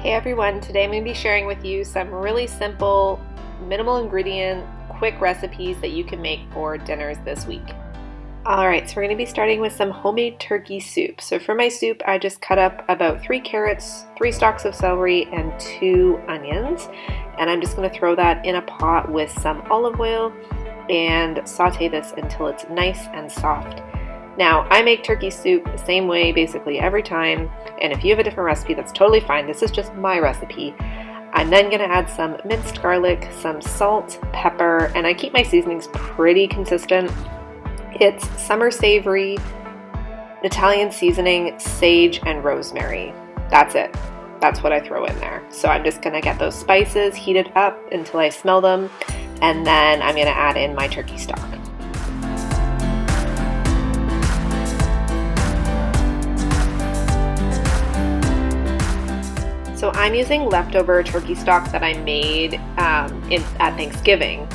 Hey everyone, today I'm going to be sharing with you some really simple, minimal ingredient, quick recipes that you can make for dinners this week. Alright, so we're going to be starting with some homemade turkey soup. So for my soup, I just cut up about 3 carrots, 3 stalks of celery, and 2 onions. And I'm just going to throw that in a pot with some olive oil and saute this until it's nice and soft. Now, I make turkey soup the same way basically every time, and if you have a different recipe, that's totally fine. This is just my recipe. I'm then going to add some minced garlic, some salt, pepper, and I keep my seasonings pretty consistent. It's summer savory, Italian seasoning, sage, and rosemary. That's it. That's what I throw in there. So I'm just going to get those spices heated up until I smell them, and then I'm going to add in my turkey stock. So I'm using leftover turkey stock that I made at Thanksgiving,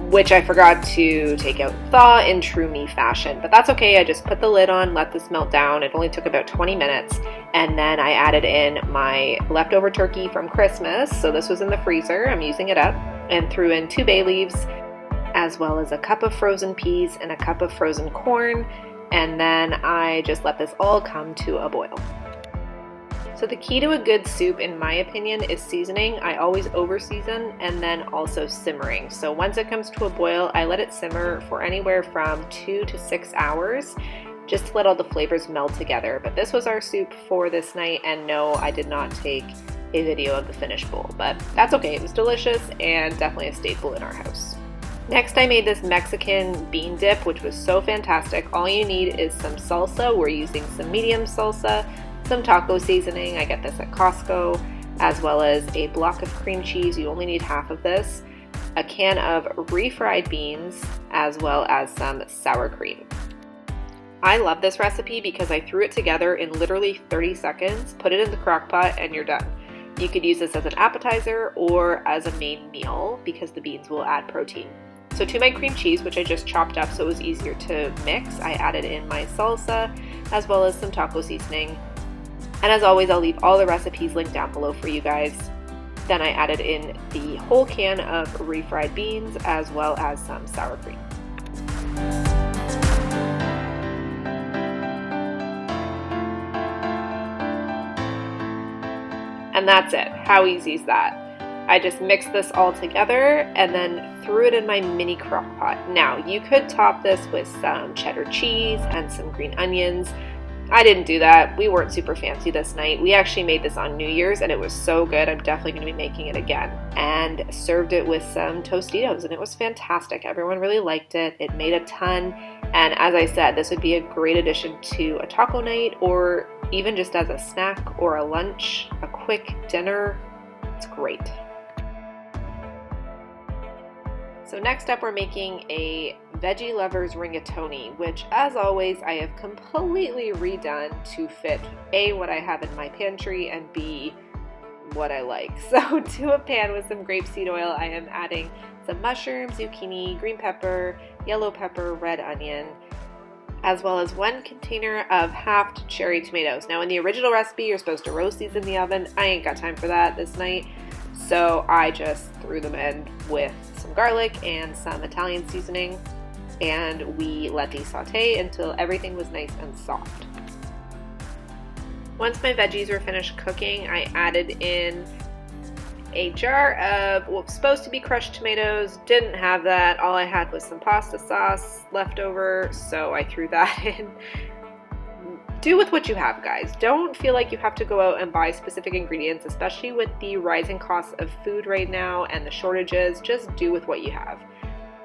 which I forgot to take out and thaw in true me fashion. But that's okay, I just put the lid on, let this melt down. It only took about 20 minutes. And then I added in my leftover turkey from Christmas. So this was in the freezer, I'm using it up. And threw in 2 bay leaves, as well as a cup of frozen peas and a cup of frozen corn. And then I just let this all come to a boil. So the key to a good soup, in my opinion, is seasoning. I always over season and then also simmering. So once it comes to a boil, I let it simmer for anywhere from 2 to 6 hours, just to let all the flavors meld together. But this was our soup for this night, and no, I did not take a video of the finished bowl, but that's okay. It was delicious and definitely a staple in our house. Next, I made this Mexican bean dip, which was so fantastic. All you need is some salsa. We're using some medium salsa, some taco seasoning, I get this at Costco, as well as a block of cream cheese. You only need half of this, a can of refried beans, as well as some sour cream. I love this recipe because I threw it together in literally 30 seconds, put it in the crock pot, and you're done. You could use this as an appetizer or as a main meal because the beans will add protein. So to my cream cheese, which I just chopped up so it was easier to mix, I added in my salsa, as well as some taco seasoning. And as always, I'll leave all the recipes linked down below for you guys. Then I added in the whole can of refried beans as well as some sour cream. And that's it. How easy is that? I just mixed this all together and then threw it in my mini crock pot. Now, you could top this with some cheddar cheese and some green onions. I didn't do that. We weren't super fancy this night. We actually made this on New Year's and it was so good. I'm definitely going to be making it again. And served it with some Tostitos and it was fantastic. Everyone really liked it. It made a ton. And as I said, this would be a great addition to a taco night or even just as a snack or a lunch, a quick dinner. It's great. So next up, we're making a Veggie Lovers rigatoni, which as always, I have completely redone to fit A, what I have in my pantry, and B, what I like. So to a pan with some grapeseed oil, I am adding some mushrooms, zucchini, green pepper, yellow pepper, red onion, as well as 1 container of halved cherry tomatoes. Now in the original recipe, you're supposed to roast these in the oven. I ain't got time for that this night. So I just threw them in with some garlic and some Italian seasoning, and we let these saute until everything was nice and soft. Once my veggies were finished cooking, I added in a jar of what was supposed to be crushed tomatoes. Didn't have that. All I had was some pasta sauce left over, so I threw that in. Do with what you have, guys. Don't feel like you have to go out and buy specific ingredients, especially with the rising costs of food right now and the shortages. Just do with what you have.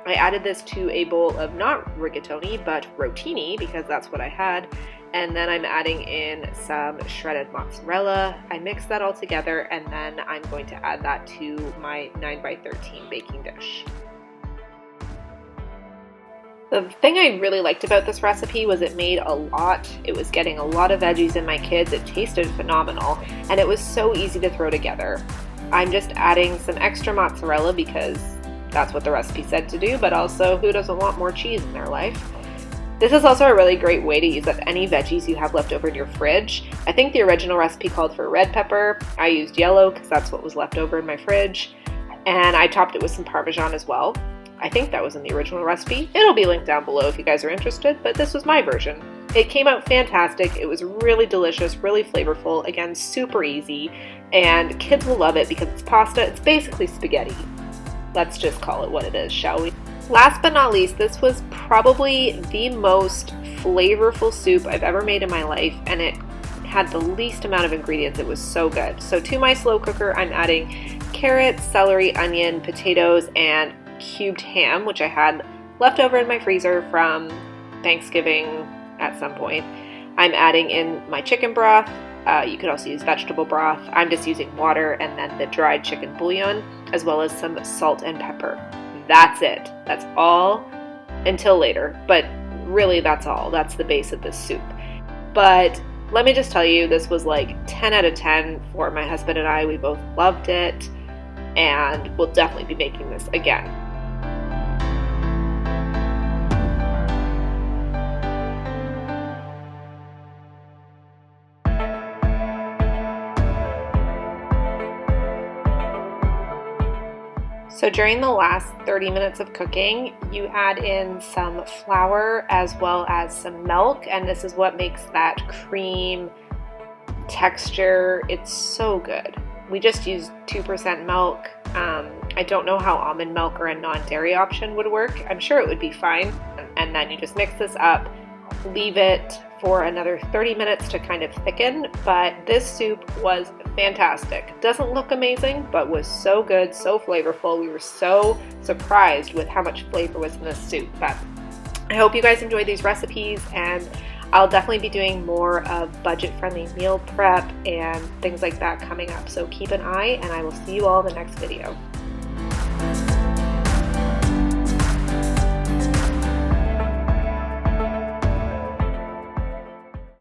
I added this to a bowl of not rigatoni, but rotini, because that's what I had. And then I'm adding in some shredded mozzarella. I mix that all together, and then I'm going to add that to my 9x13 baking dish. The thing I really liked about this recipe was it made a lot. It was getting a lot of veggies in my kids. It tasted phenomenal, and it was so easy to throw together. I'm just adding some extra mozzarella because that's what the recipe said to do, but also who doesn't want more cheese in their life? This is also a really great way to use up any veggies you have left over in your fridge. I think the original recipe called for red pepper. I used yellow because that's what was left over in my fridge. And I topped it with some Parmesan as well. I think that was in the original recipe. It'll be linked down below if you guys are interested, but this was my version. It came out fantastic. It was really delicious, really flavorful, again, super easy, and kids will love it because it's pasta. It's basically spaghetti. Let's just call it what it is, shall we? Last but not least, this was probably the most flavorful soup I've ever made in my life, and it had the least amount of ingredients. It was so good. So to my slow cooker, I'm adding carrots, celery, onion, potatoes, and cubed ham, which I had left over in my freezer from Thanksgiving at some point. I'm adding in my chicken broth. You could also use vegetable broth. I'm just using water and then the dried chicken bouillon, as well as some salt and pepper. That's it. That's all until later, but really that's all. That's the base of this soup. But let me just tell you, this was like 10 out of 10 for my husband and I. We both loved it, and we'll definitely be making this again. So during the last 30 minutes of cooking, you add in some flour as well as some milk, and this is what makes that cream texture. It's so good. We just used 2% milk. I don't know how almond milk or a non-dairy option would work. I'm sure it would be fine. And then you just mix this up, leave it for another 30 minutes to kind of thicken, but this soup was fantastic. Doesn't look amazing, but was so good, so flavorful. We were so surprised with how much flavor was in this soup. But I hope you guys enjoyed these recipes, and I'll definitely be doing more of budget-friendly meal prep and things like that coming up. So keep an eye, and I will see you all in the next video.